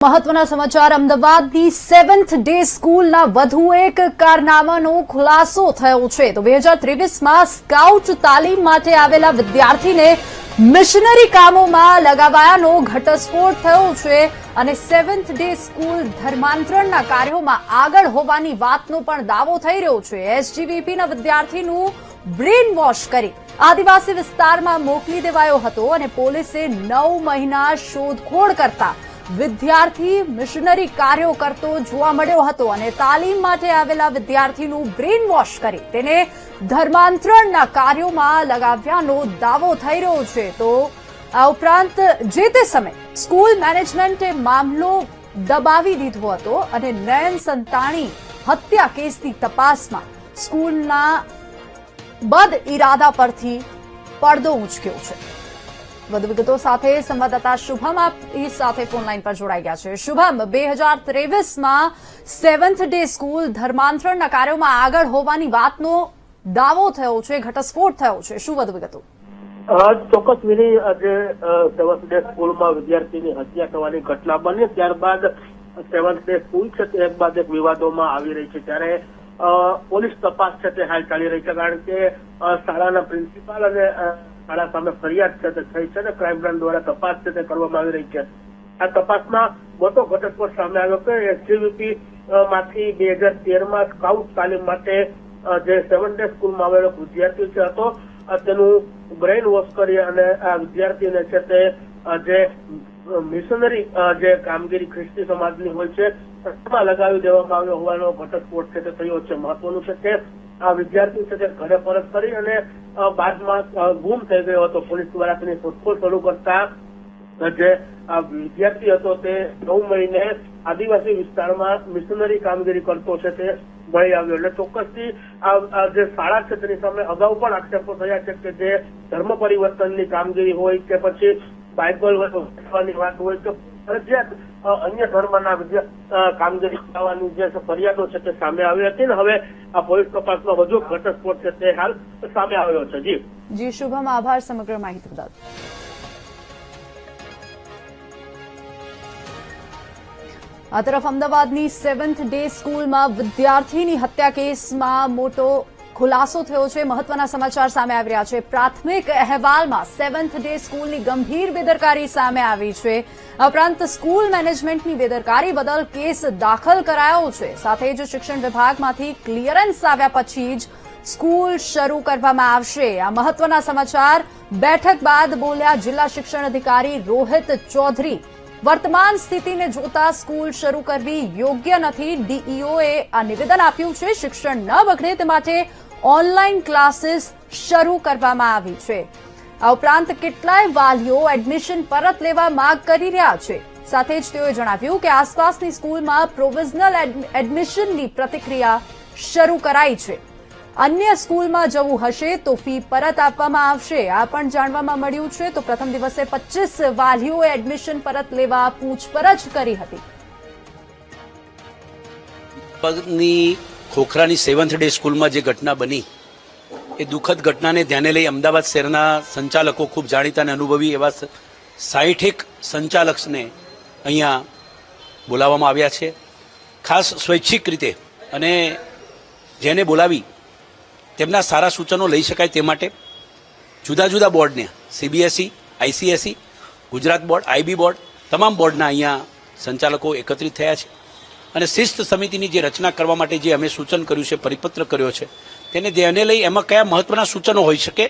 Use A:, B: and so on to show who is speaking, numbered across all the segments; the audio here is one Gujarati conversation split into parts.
A: મહત્વના સમાચાર અમદાવાદની 7th ડે સ્કૂલના વધુ એક કારનામાનો ખુલાસો થયો છે તો 2023માં સ્કાઉટ તાલીમ માટે આવેલા વિદ્યાર્થીને મિશનરી કામોમાં લગાવાયાનો ઘટસ્ફોટ થયો છે અને 7th ડે સ્કૂલ ધર્માંતરણના કાર્યોમાં આગળ હોવાની વાતનો પણ દાવો થઈ રહ્યો છે। એસજીવીપીના વિદ્યાર્થીનું બ્રેન વોશ કરી આદિવાસી વિસ્તારમાં મોકલી દેવાયો હતો અને પોલીસે 9 મહિના શોધખોળ કરતા વિદ્યાર્થી મિશનરી કાર્યો કરતો જોવા મળ્યો હતો અને તાલીમ માટે આવેલા વિદ્યાર્થીનું બ્રેન વોશ કરી તેને ધર્માંતરણના કાર્યોમાં લગાવ્યાનો દાવો થઈ રહ્યો છે। તો આ ઉપરાંત જે તે સમયે સ્કૂલ મેનેજમેન્ટે મામલો દબાવી દીધો હતો અને નયન સંતાણી હત્યા કેસની તપાસમાં સ્કૂલના બદ ઇરાદા પરથી પડદો ઉંચક્યો છે। વધુ વિગતો સાથે સંવાદદાતા શુભમ આપણી સાથે ફોનલાઈન પર જોડાઈ ગયા છે। શુભમ, 2023માં 7th ડે સ્કૂલ ધર્માંતરણના કાર્યોમાં આગળ હોવાની વાતનો દાવો થયો છે, ઘટસ્ફોટ થયો છે, શું વધુ વિગતો?
B: ચોક્કસ વિની, આજે 7th ડે સ્કૂલમાં વિદ્યાર્થીની હત્યા થવાની ઘટના બની ત્યારબાદ 7th ડે સ્કૂલ છે તે એક બાદ એક વિવાદોમાં આવી રહી છે ત્યારે પોલીસ તપાસ છે તે હાલ ચાલી રહી છે કારણ કે શાળાના પ્રિન્સિપાલ અને શાળા સામે ફરિયાદ છે તે થઈ છે અને ક્રાઇમ બ્રાન્ચ દ્વારા તપાસ છે તે કરવામાં આવી રહી છે। આ તપાસમાં મોટો ઘટસ્ફોટ સામે આવ્યો કે એસજીવીપી માંથી 2013માં સ્કાઉટ તાલીમ માટે જે 7th ડે સ્કૂલમાં આવેલો વિદ્યાર્થી છે હતો તેનું બ્રેઇન વોશ કરી અને આ વિદ્યાર્થીને છે તે જે મિશનરી જે કામગીરી ખ્રિસ્તી સમાજની હોય છે તેમાં લગાવી દેવામાં આવ્યો હોવાનો ઘટસ્ફોટ છે તે થયો છે। મહત્વનું છે કે આ વિદ્યાર્થી છે તે ઘરે પરત કરી અને બાદમાં ગુમ થઈ ગયો હતો। પોલીસ દ્વારા તેની શોધખોળ શરૂ કરતા જે આ વિદ્યાર્થી હતો તે 9 મહિને આદિવાસી વિસ્તારમાં મિશનરી કામગીરી કરતો છે તે મળી આવ્યો। એટલે ચોક્કસથી આ જે શાળા છે તેની સામે અગાઉ પણ આક્ષેપો થયા છે કે જે ધર્મ પરિવર્તનની કામગીરી હોય કે પછી બાઇબલ વાંચવાની વાત હોય કે ફરજિયાત અન્ય ધર્મના કામગીરી કરવાની જે ફરિયાદો છે તે સામે આવી હતી ને હવે આ પોલીસ તપાસમાં વધુ ઘટસ્ફોટ છે તે હાલ સામે આવ્યો છે।
A: જી શુભમ, આભાર સમગ્ર માહિતી બદલ। આ તરફ અમદાવાદની 7th ડે સ્કૂલમાં વિદ્યાર્થીની હત્યા કેસમાં મોટો ખુલાસો થયો છે। મહત્વના સમાચાર સામે આવી રહ્યા છે। પ્રાથમિક અહેવાલમાં 7th ડે સ્કૂલની ગંભીર બેદરકારી સામે આવી છે। આ ઉપરાંત સ્કૂલ મેનેજમેન્ટની બેદરકારી બદલ કેસ દાખલ કરાયો છે। સાથે જ શિક્ષણ વિભાગમાંથી ક્લિયરન્સ આવ્યા પછી જ સ્કૂલ શરૂ કરવામાં આવશે। આ મહત્વના સમાચાર બેઠક બાદ બોલ્યા જિલ્લા શિક્ષણ અધિકારી રોહિત ચૌધરી। વર્તમાન સ્થિતિને જોતા સ્કૂલ શરૂ કરવી યોગ્ય નથી। ડીઈઓએ આ નિવેદન આપ્યું છે। શિક્ષણ ન બગડે તે માટે ઓનલાઈન ક્લાસીસ શરૂ કરવામાં આવી છે। આ ઉપરાંત કેટલાય વાલીઓ એડમિશન પરત લેવા માંગ કરી રહ્યા છે। સાથે જ તેઓએ જણાવ્યું કે આસપાસની સ્કૂલમાં પ્રોવિઝનલ એડમિશનની પ્રક્રિયા શરૂ કરાઈ છે। અન્ય સ્કૂલમાં જવું હશે તો ફી પરત આપવામાં આવશે। આ પણ જાણવામાં મળ્યું છે। તો પ્રથમ દિવસે 25 વાલીઓએ એડમિશન પરત લેવા પૂછપરછ કરી હતી।
C: પગની ખોખરાની 7th ડે સ્કૂલમાં જે ઘટના બની એ દુઃખદ ઘટનાને ધ્યાને લઈ અમદાવાદ શહેરના સંચાલકો ખૂબ જાણીતા અને અનુભવી એવા 60 સંચાલકને અહીંયા બોલાવવામાં આવ્યા છે। ખાસ સ્વૈચ્છિક રીતે અને જેને બોલાવી તેમના સારા સૂચનો લઈ શકાય તે માટે જુદા જુદા બોર્ડને CBSE, ICSE, Gujarat board, IB board તમામ બોર્ડના અહીંયા સંચાલકો એકત્રિત થયા છે અને શિસ્ત સમિતિની જે રચના કરવા માટે જે અમે સૂચન કર્યું છે, પરિપત્ર કર્યો છે તેને ધ્યાને લઈ એમાં કયા મહત્વના સૂચનો હોઈ શકે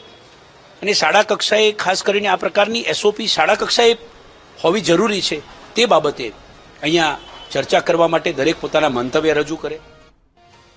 C: અને શાળા કક્ષાએ ખાસ કરીને આ પ્રકારની એસઓપી શાળા કક્ષાએ હોવી જરૂરી છે તે બાબતે અહીંયા ચર્ચા કરવા માટે દરેક પોતાના મંતવ્ય રજૂ કરે।